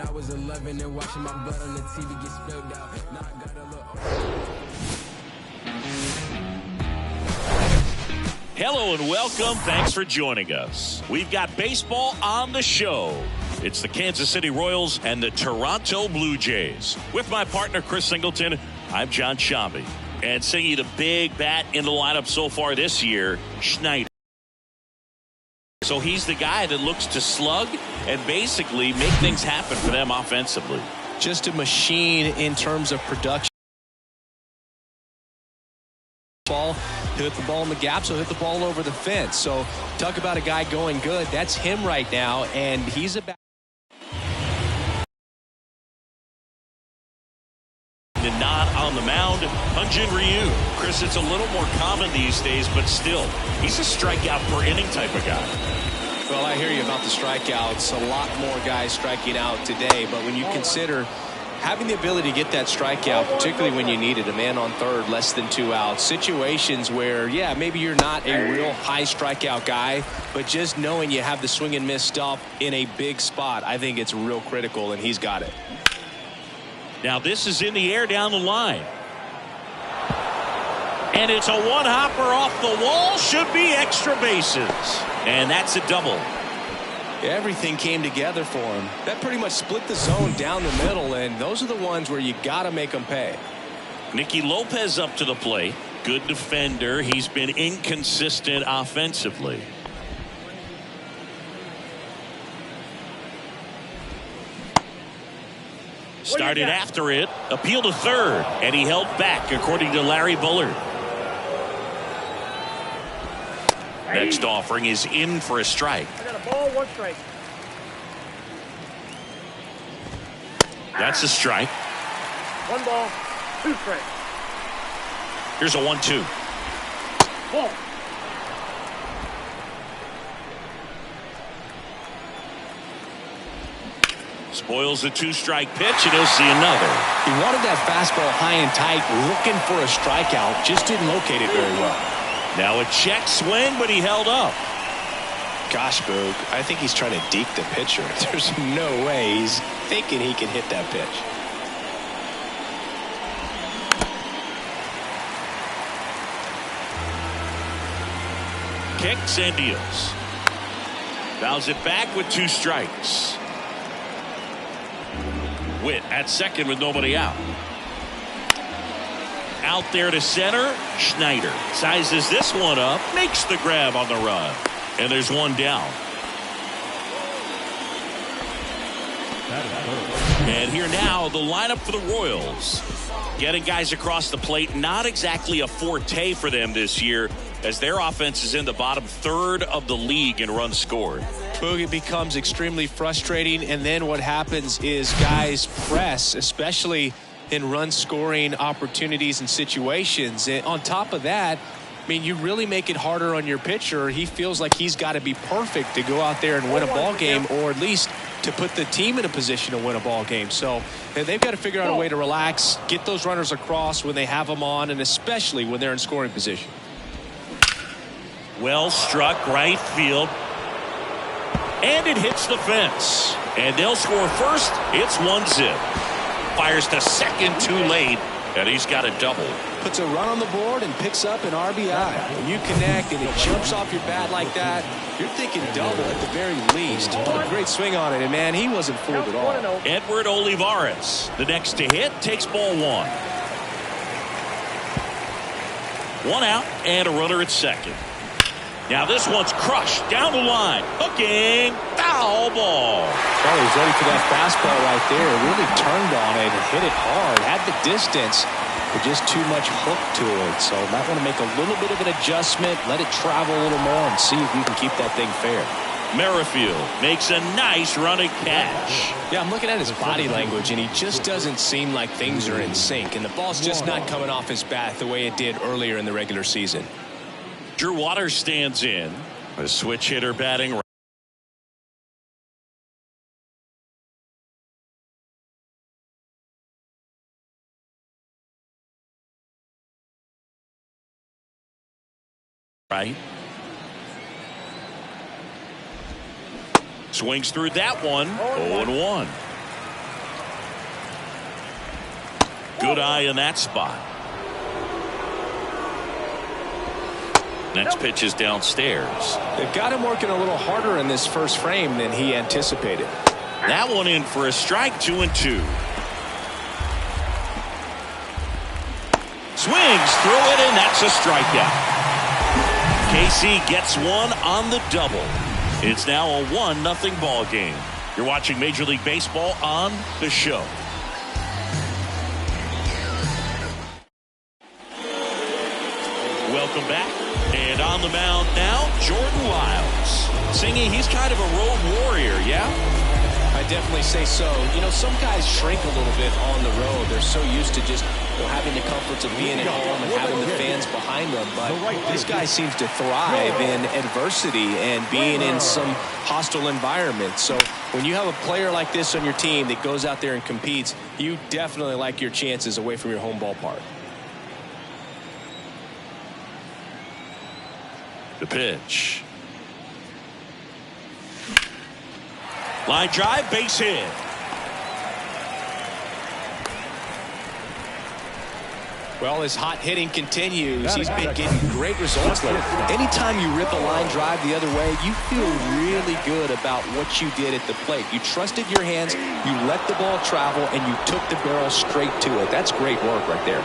when I was 11 and watching my blood on the TV get spilled out. Now I got a little. Hello and welcome. Thanks for joining us. We've got baseball on the show. It's the Kansas City Royals and the Toronto Blue Jays. With my partner, Chris Singleton, I'm John Shambi. And singing the big bat in the lineup so far this year, Schneider. So he's the guy that looks to slug and basically make things happen for them offensively. Just a machine in terms of production. He'll hit the ball in the gap, so hit the ball over the fence. So talk about a guy going good. That's him right now, and he's about. And not on the mound, Hyun-Jin Ryu. Chris, it's a little more common these days, but still, he's a strikeout per inning type of guy. Well, I hear you about the strikeouts. A lot more guys striking out today, but when you consider having the ability to get that strikeout, particularly when you need it, a man on third, less than 2 outs, situations where, yeah, maybe you're not a real high strikeout guy, but just knowing you have the swing and miss stuff in a big spot, I think it's real critical, and he's got it. Now this is in the air down the line. And it's a one-hopper off the wall. Should be extra bases. And that's a double. Everything came together for him. That pretty much split the zone down the middle, and those are the ones where you got to make them pay. Nicky Lopez up to the plate. Good defender. He's been inconsistent offensively. Started after it. Appeal to third. And he held back, according to Larry Bullard. Next offering is in for a strike. I got a ball, 1 strike. That's a strike. 1 ball, 2 strikes. Here's a 1-2. Ball. Spoils the 2-strike pitch, and he'll see another. He wanted that fastball high and tight, looking for a strikeout. Just didn't locate it very well. Now a check swing, but he held up. Gosh, Boog, I think he's trying to deke the pitcher. There's no way he's thinking he can hit that pitch. Kicks and deals. Fouls it back with 2 strikes. Witt at second with nobody out. Out there to center. Schneider sizes this one up, makes the grab on the run, and there's 1 down. And here now, the lineup for the Royals. Getting guys across the plate, not exactly a forte for them this year, as their offense is in the bottom third of the league in runs scored. Boog, it becomes extremely frustrating, and then what happens is guys press, especially in run scoring opportunities and situations. And on top of that, I mean, you really make it harder on your pitcher. He feels like he's got to be perfect to go out there and win a ball game, or at least to put the team in a position to win a ball game. So they've got to figure out a way to relax, get those runners across when they have them on, and especially when they're in scoring position. Well struck right field. And it hits the fence. And they'll score first. It's 1-zip. Fires to second too late. And he's got a double. Puts a run on the board and picks up an RBI. When you connect and it jumps off your bat like that, you're thinking double at the very least. What a great swing on it, and man, he wasn't fooled at all. Edward Olivares, the next to hit, takes ball 1. 1 out and a runner at second. Now this one's crushed down the line. Hooking. Foul ball. Well, he was ready for that fastball right there. Really turned on it and hit it hard. Had the distance, but just too much hook to it. So might want to make a little bit of an adjustment, let it travel a little more, and see if you can keep that thing fair. Merrifield makes a nice running catch. Yeah, I'm looking at his body language, and he just doesn't seem like things are in sync. And the ball's just not coming off his bat the way it did earlier in the regular season. Drew Waters stands in. A switch hitter batting right. Swings through that one. 0-1. Good eye in that spot. Next pitch is downstairs. They've got him working a little harder in this first frame than he anticipated. That one in for a strike, 2-2. Swings through it, and that's a strikeout. KC gets one on the double. It's now a 1-0 ball game. You're watching Major League Baseball on the show. Welcome back. And on the mound now, Jordan Lyles. Singing, he's kind of a road warrior, yeah? I definitely say so. You know, some guys shrink a little bit on the road. They're so used to just having the comforts of being at home and having the fans behind them. But this guy seems to thrive in adversity and being in some hostile environments. So when you have a player like this on your team that goes out there and competes, you definitely like your chances away from your home ballpark. The pitch. Line drive, base hit. Well, his hot hitting continues. He's been getting great results lately. Anytime you rip a line drive the other way, you feel really good about what you did at the plate. You trusted your hands, you let the ball travel, and you took the barrel straight to it. That's great work right there.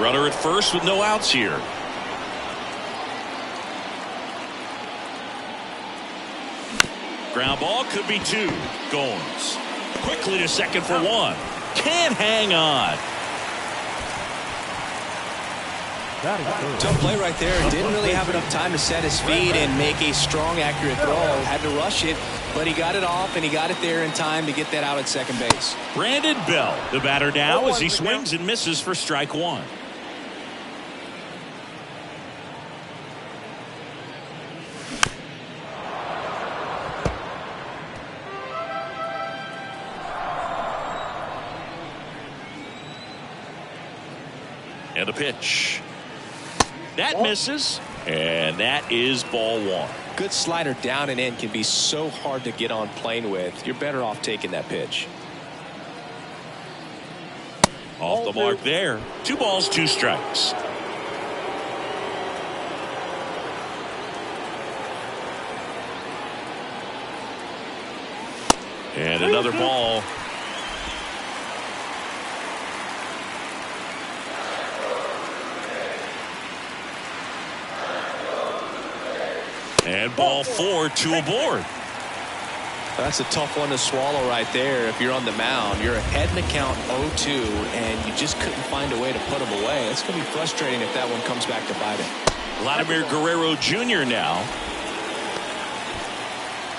Runner at first with no outs here. Ground ball, could be two. Goins quickly to second for one. Can't hang on. Tough play right there. Didn't really have enough time to set his feet and make a strong, accurate throw. Had to rush it, but he got it off, and he got it there in time to get that out at second base. Brandon Bell, the batter now, as he swings and misses for strike one. And a pitch. That misses, and that is ball one. Good slider down and in can be so hard to get on plane with. You're better off taking that pitch. Off the mark there. 2 balls, 2 strikes. And another ball. And ball 4, 2 aboard. That's a tough one to swallow right there. If you're on the mound, you're ahead in the count 0-2, and you just couldn't find a way to put them away. It's going to be frustrating if that one comes back to bite it. Vladimir Guerrero Jr. now.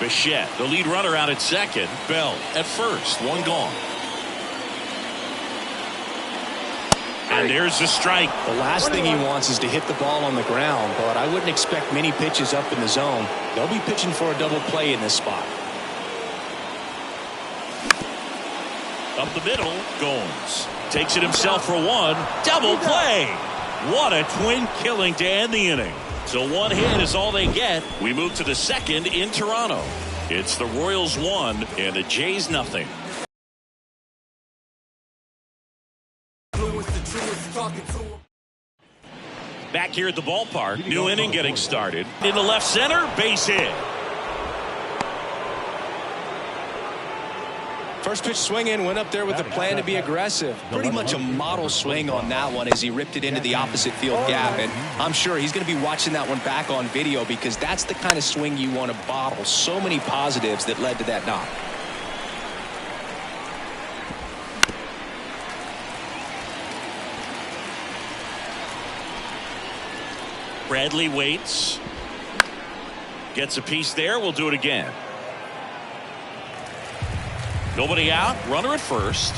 Bichette, the lead runner, out at second. Bell at first. 1 gone. And there's the strike. The last thing he wants is to hit the ball on the ground, but I wouldn't expect many pitches up in the zone. They'll be pitching for a double play in this spot. Up the middle, Goins takes it himself for 1. Double play. What a twin killing to end the inning. So 1 hit is all they get. We move to the second in Toronto. It's the Royals 1 and the Jays nothing. Back here at the ballpark, new inning getting started. In the left center, base hit. First pitch swinging, went up there with a plan to be aggressive. Pretty much a model swing on that one as he ripped it into the opposite field gap. And I'm sure he's going to be watching that one back on video because that's the kind of swing you want to bottle. So many positives that led to that knock. Bradley waits. Gets a piece there. We'll do it again. Nobody out. Runner at first.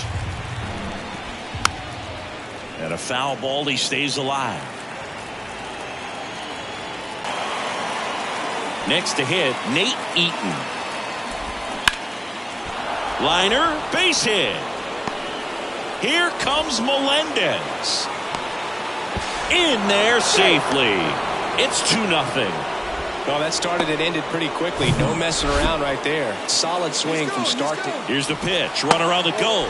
And a foul ball. He stays alive. Next to hit, Nate Eaton. Liner, base hit. Here comes Melendez. In there safely. It's 2-0. Well, that started and ended pretty quickly. No messing around right there. Solid swing from start to... Here's the pitch. Runner on the go.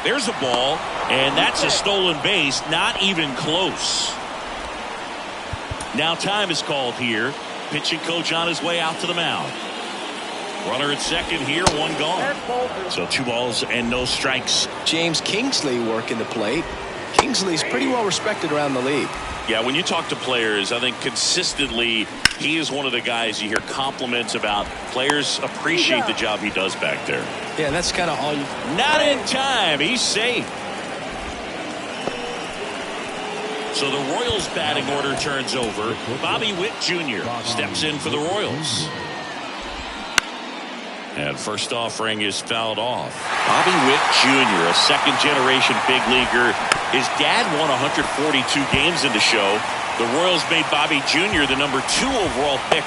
There's a ball, and that's a stolen base. Not even close. Now time is called here. Pitching coach on his way out to the mound. Runner at second here, one gone. So 2 balls and no strikes. James Kingsley working the plate. Kingsley's pretty well respected around the league. Yeah, when you talk to players, I think consistently he is one of the guys you hear compliments about. Players appreciate the job he does back there. Yeah, that's kind of all you... Not in time. He's safe. So the Royals batting order turns over. Bobby Witt Jr. steps in for the Royals. And first offering is fouled off. Bobby Witt Jr., a second-generation big leaguer. His dad won 142 games in the show. The Royals made Bobby Jr. the number 2 overall pick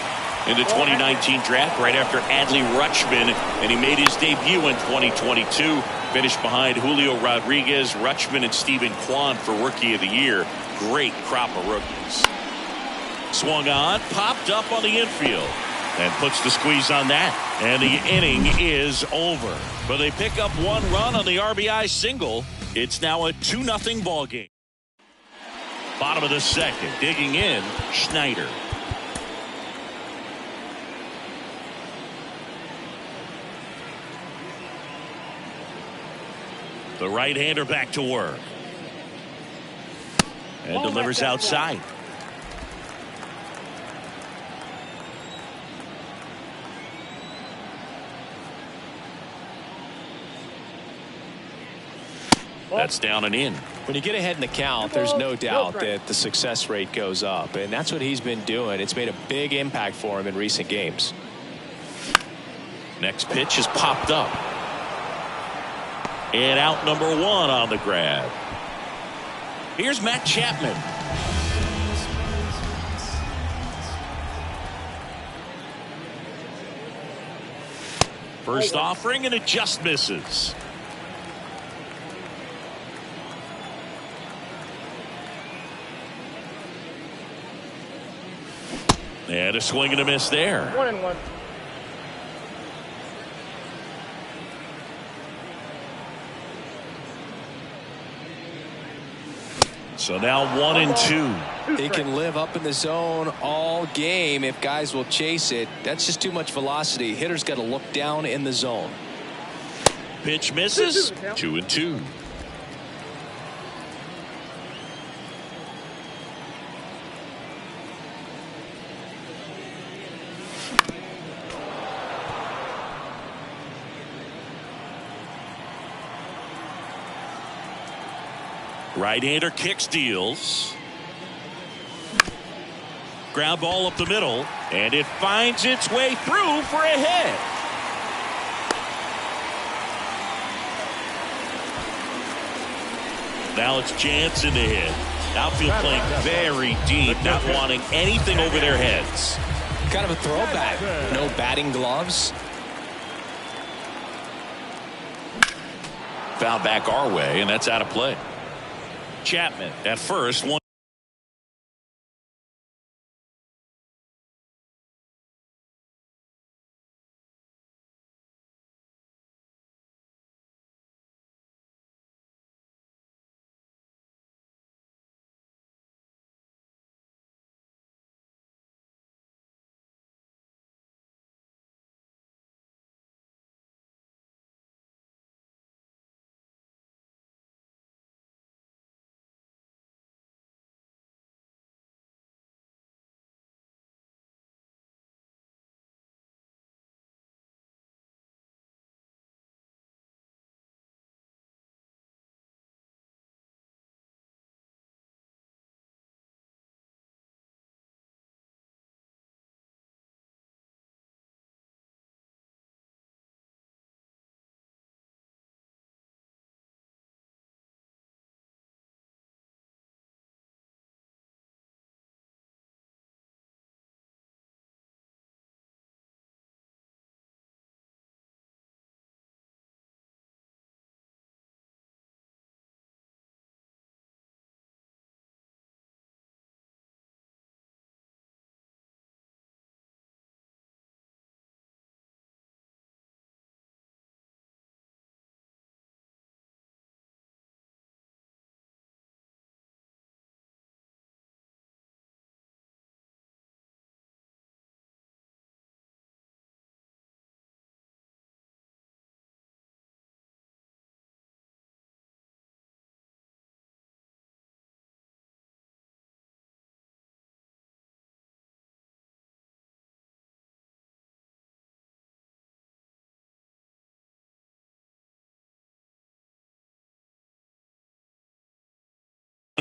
in the 2019 draft right after Adley Rutschman, and he made his debut in 2022. Finished behind Julio Rodriguez, Rutschman, and Stephen Kwan for Rookie of the Year. Great crop of rookies. Swung on, popped up on the infield. And puts the squeeze on that. And the inning is over. But they pick up 1 run on the RBI single. It's now a 2-0 ball game. Bottom of the second. Digging in, Schneider. The right-hander back to work. And delivers outside. That's down and in. When you get ahead in the count, there's no doubt that the success rate goes up, and that's what he's been doing. It's made a big impact for him in recent games. Next pitch is popped up. And out number 1 on the grab. Here's Matt Chapman. First offering, and it just misses. And a swing and a miss there. 1-1. So now 1-2. He can live up in the zone all game if guys will chase it. That's just too much velocity. Hitter's got to look down in the zone. Pitch misses. 2-2. Right-hander kicks, deals. Ground ball up the middle, and it finds its way through for a hit. Now it's Jansen to hit. Outfield playing very deep, not wanting anything over their heads. Kind of a throwback. No batting gloves. Foul back our way, and that's out of play. Chapman at first, 1.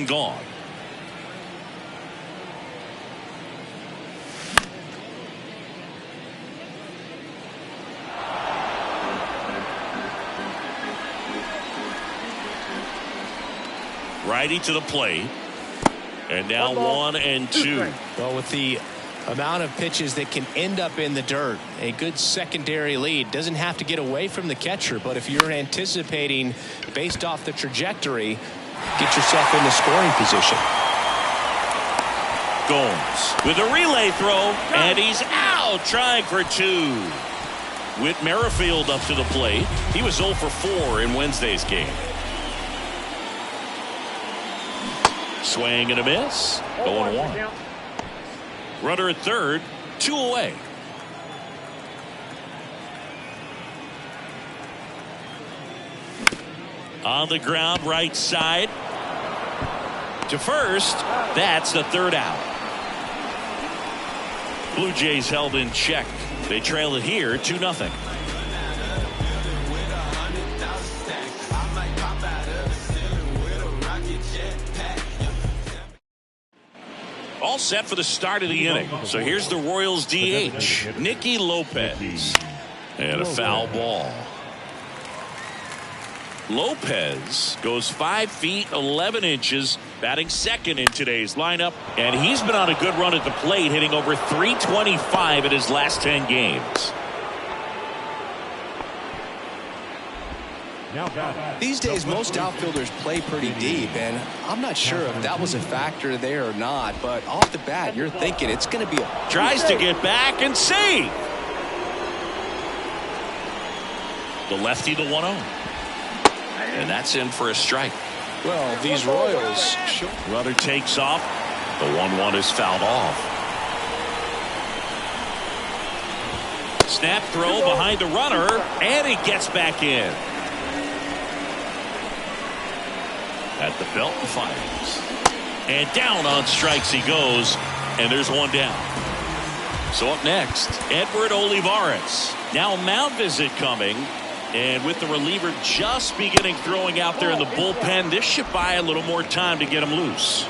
gone. Righty to the plate. And now 1-2. Well, with the amount of pitches that can end up in the dirt, a good secondary lead. Doesn't have to get away from the catcher, but if you're anticipating based off the trajectory, get yourself in the scoring position. Gomes with a relay throw, and he's out trying for 2. Whit Merrifield up to the plate. He was 0 for 4 in Wednesday's game. Swing and a miss. 0-1. Runner at third, 2 away. On the ground, right side. To first, that's the 3rd out. Blue Jays held in check. They trail it here 2-0. All set for the start of the inning. So here's the Royals DH, Nicky Lopez. And a foul ball. Lopez goes 5 feet 11 inches, batting second in today's lineup, and he's been on a good run at the plate, hitting over .325 in his last 10 games. These days, most outfielders play pretty deep, and I'm not sure if that was a factor there or not, but off the bat, you're thinking it's going to be a... Tries to get back and see. The lefty, the 1-0. And that's in for a strike. Well, these Royals... Runner takes off. The 1-1 is fouled off. Snap throw behind the runner, and he gets back in. At the belt and fires. And down on strikes he goes, and there's 1 down. So up next, Edward Olivares. Now mound visit coming, and with the reliever just beginning throwing out there in the bullpen, this should buy a little more time to get him loose.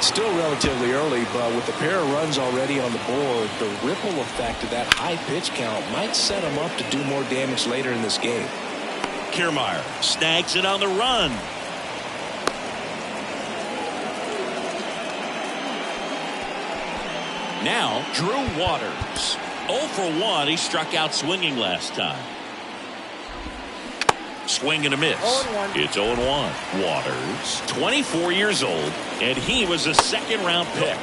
Still relatively early, but with the pair of runs already on the board, the ripple effect of that high pitch count might set him up to do more damage later in this game. Kiermaier snags it on the run. Now Drew Waters, 0 for 1. He struck out swinging last time. Swing and a miss. It's 0-1. Waters, 24 years old, and he was a second-round pick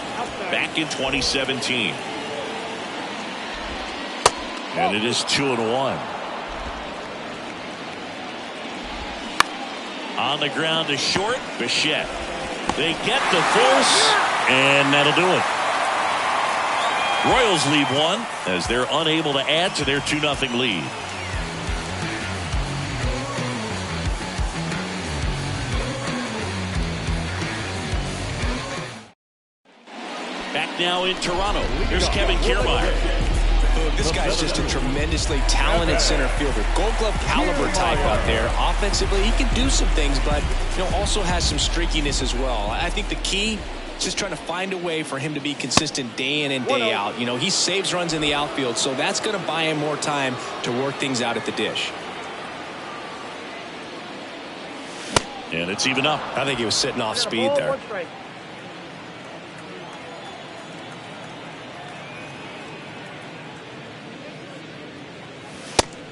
back in 2017. And it is 2-1. On the ground to short, Bichette. They get the force, and that'll do it. Royals leave 1 as they're unable to add to their 2-0 lead. Back now in Toronto. Here's Kevin Kiermaier. This guy's just a tremendously talented center fielder. Gold Glove caliber type out there. Offensively, he can do some things, but also has some streakiness as well. I think the key is just trying to find a way for him to be consistent day in and day out. He saves runs in the outfield, so that's going to buy him more time to work things out at the dish. And it's even up. I think he was sitting off speed there.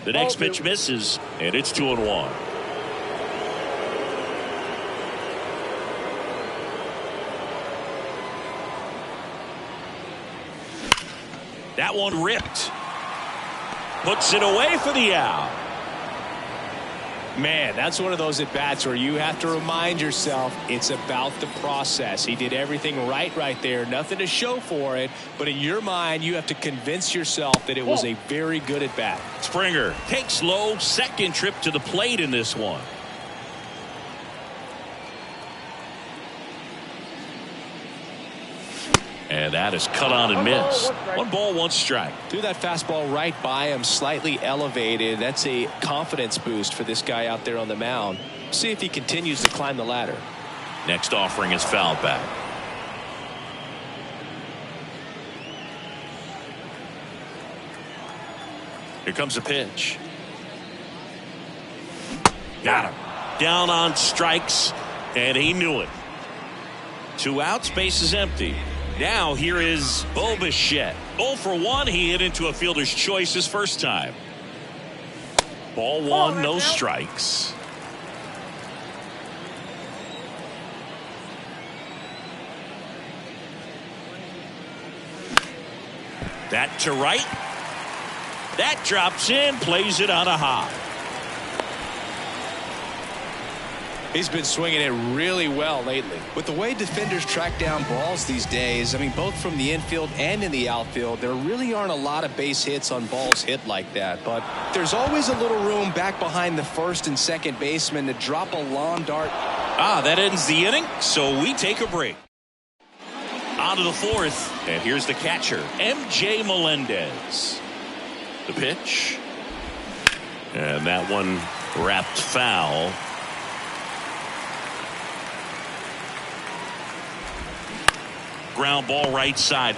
The next pitch misses, and it's 2-1. That one ripped. Puts it away for the out. Man, that's one of those at-bats where you have to remind yourself it's about the process. He did everything right there. Nothing to show for it. But in your mind, you have to convince yourself that it was a very good at-bat. Springer takes low, second trip to the plate in this one. And that is cut on and missed. 1 ball, 1 strike. Threw that fastball right by him, slightly elevated. That's a confidence boost for this guy out there on the mound. See if he continues to climb the ladder. Next offering is fouled back. Here comes a pitch. Got him. Down on strikes, and he knew it. 2 outs, base is empty. Now here is Bo Bichette. 0 for 1. He hit into a fielder's choice his first time. Ball 1, no strikes. That to right. That drops in, plays it on a hop. He's been swinging it really well lately. With the way defenders track down balls these days, I mean, both from the infield and in the outfield, there really aren't a lot of base hits on balls hit like that. But there's always a little room back behind the first and second baseman to drop a lawn dart. That ends the inning, so we take a break. On to the 4th, and here's the catcher, M.J. Melendez. The pitch. And that one wrapped foul. Ground ball right side.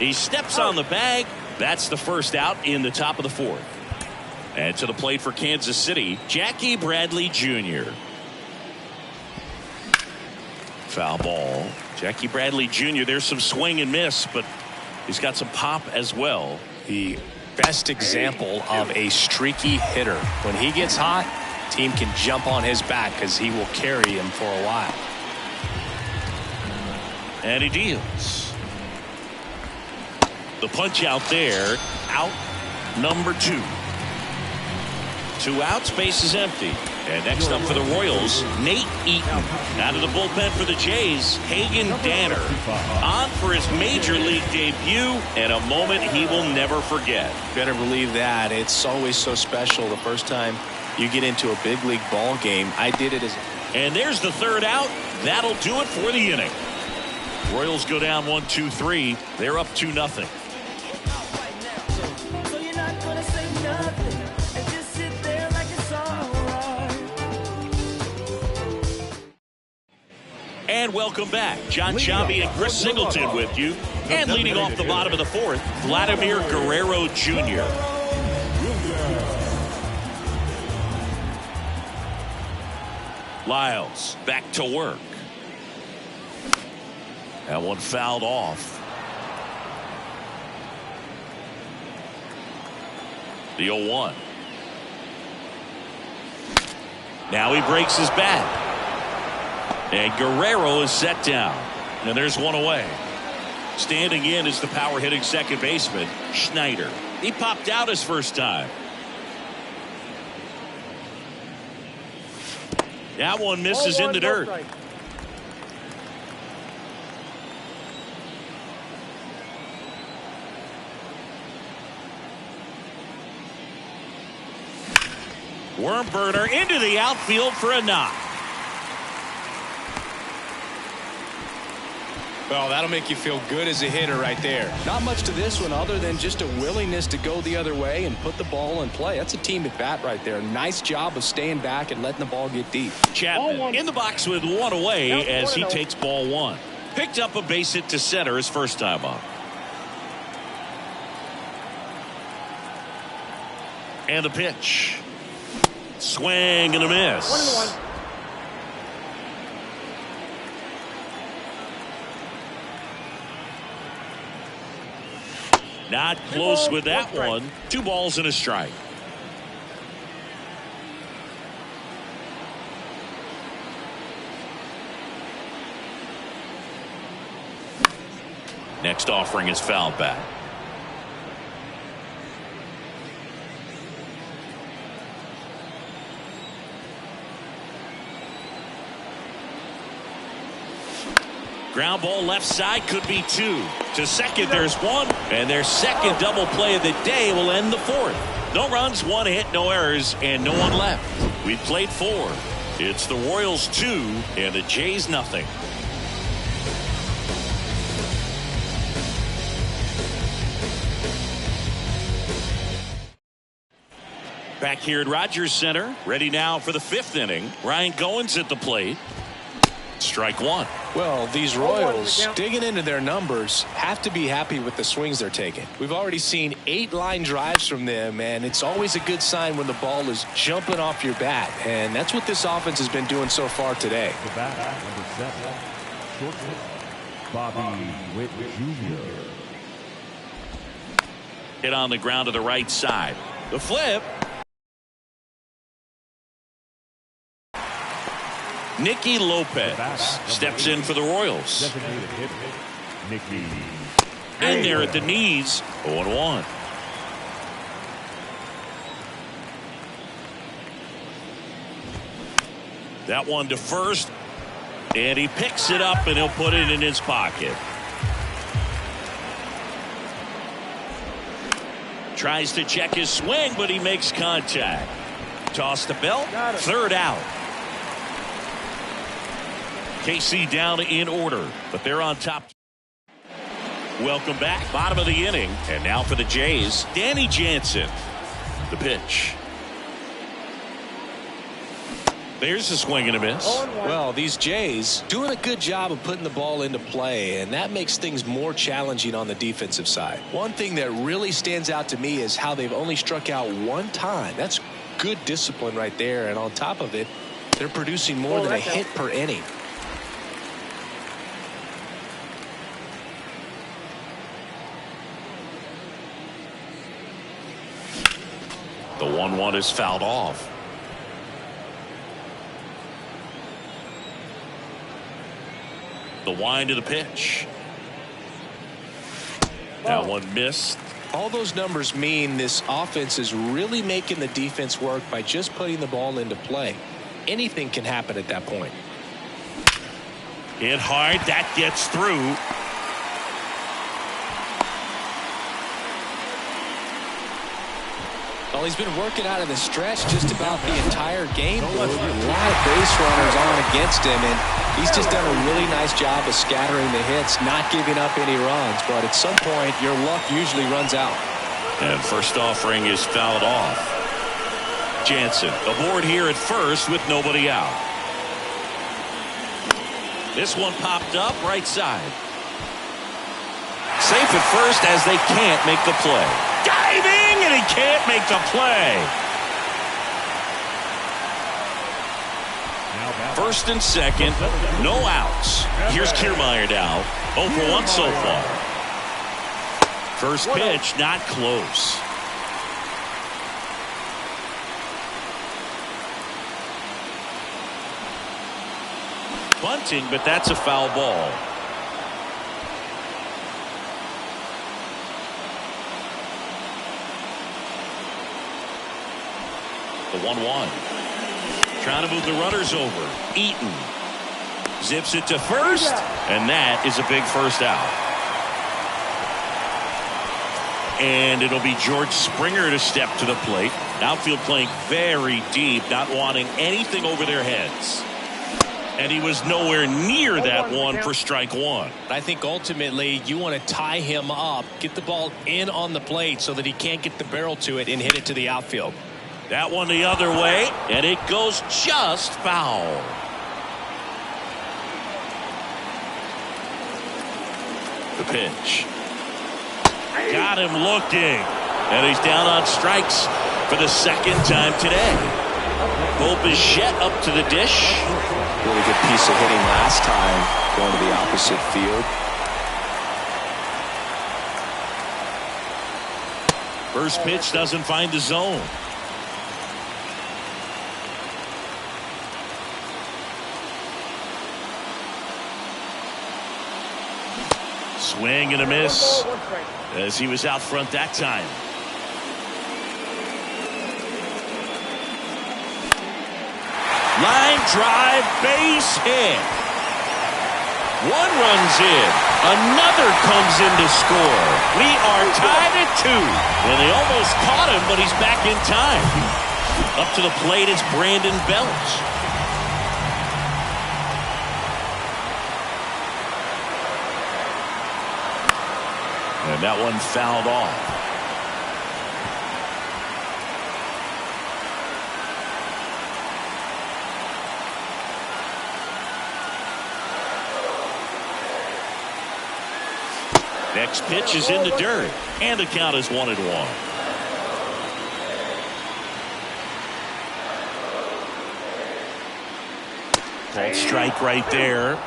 He steps on the bag. That's the first out in the top of the 4th. And to the plate for Kansas City, Jackie Bradley Jr. Foul ball. Jackie Bradley Jr. There's some swing and miss, but he's got some pop as well. The best example of a streaky hitter. When he gets hot, team can jump on his back because he will carry him for a while. And he deals. The punch out there. Out number 2. 2 outs, base is empty. And next up for the Royals, Nate Eaton. Out of the bullpen for the Jays, Hagen Danner. On for his major league debut, and a moment he will never forget. Better believe that. It's always so special the first time you get into a big league ball game. I did it as. And there's the 3rd out. That'll do it for the inning. Royals go down 1-2-3. They're up 2-0. And welcome back. John Sciambi and Chris Singleton with you. And leading off the bottom of the 4th, Vladimir Guerrero Jr. Lyles back to work. That one fouled off. The 0-1. Now he breaks his bat. And Guerrero is set down. And there's one away. Standing in is the power hitting second baseman, Schneider. He popped out his first time. That one misses in the dirt. Worm burner into the outfield for a knock. Well, that'll make you feel good as a hitter right there. Not much to this one other than just a willingness to go the other way and put the ball in play. That's a team at bat right there. Nice job of staying back and letting the ball get deep. Chapman in the box with one away as he takes ball 1. Picked up a base hit to center his first time up. And the pitch. Swing and a miss. 1-1. Not close with that one. 2 balls and a strike. Next offering is fouled back. Ground ball left side, could be 2. To second, there's 1. And their second double play of the day will end the 4th. No runs, 1 hit, no errors, and no one left. We've played 4. It's the Royals 2 and the Jays nothing. Back here at Rogers Center, ready now for the 5th inning. Ryan Goins at the plate. Strike one. Well, these Royals, digging into their numbers, have to be happy with the swings they're taking. We've already seen 8 line drives from them, and it's always a good sign when the ball is jumping off your bat, and that's what this offense has been doing so far today. The bat, number 7, shortstop, Bobby Witt Jr. Hit on the ground to the right side. The flip. Nicky Lopez steps in for the Royals. Designated hitter, Nicky. In there at the knees, 0-1. That one to first, and he picks it up and he'll put it in his pocket. Tries to check his swing, but he makes contact. Toss the belt, 3rd out. KC down in order, but they're on top. Welcome back, bottom of the inning, and now for the Jays, Danny Jansen. The pitch. There's a swing and a miss. Well, these Jays doing a good job of putting the ball into play, and that makes things more challenging on the defensive side. One thing that really stands out to me is how they've only struck out 1 time. That's good discipline right there, and on top of it, they're producing more than a hit per inning. The 1-1 is fouled off. The wind of the pitch. That one missed. All those numbers mean this offense is really making the defense work by just putting the ball into play. Anything can happen at that point. Hit hard. That gets through. Well, he's been working out of the stretch just about the entire game. A lot of base runners on against him, and he's just done a really nice job of scattering the hits, not giving up any runs. But at some point, your luck usually runs out. And first offering is fouled off. Jansen aboard here at first with nobody out. This one popped up right side. Safe at first as they can't make the play. Diving, and he can't make the play. First and second, no outs. Here's Kiermaier now. 0 for 1 so far. First pitch, not close. Bunting, but that's a foul ball. The 1-1. Trying to move the runners over. Eaton zips it to first, and that is a big first out. And it'll be George Springer to step to the plate. Outfield playing very deep, not wanting anything over their heads. And he was nowhere near that one for strike one. I think ultimately you want to tie him up, get the ball in on the plate so that he can't get the barrel to it and hit it to the outfield. That one the other way, and it goes just foul. The pitch. Got him looking. And he's down on strikes for the 2nd time today. Bo Bichette up to the dish. Really good piece of hitting last time, going to the opposite field. First pitch doesn't find the zone. Swing and a miss as he was out front that time. Line drive, base hit. One runs in. Another comes in to score. We are tied at 2. And they almost caught him, but he's back in time. Up to the plate, it's Brandon Belt. And that one fouled off. Next pitch is in the dirt, and the count is 1-1. Called strike right there.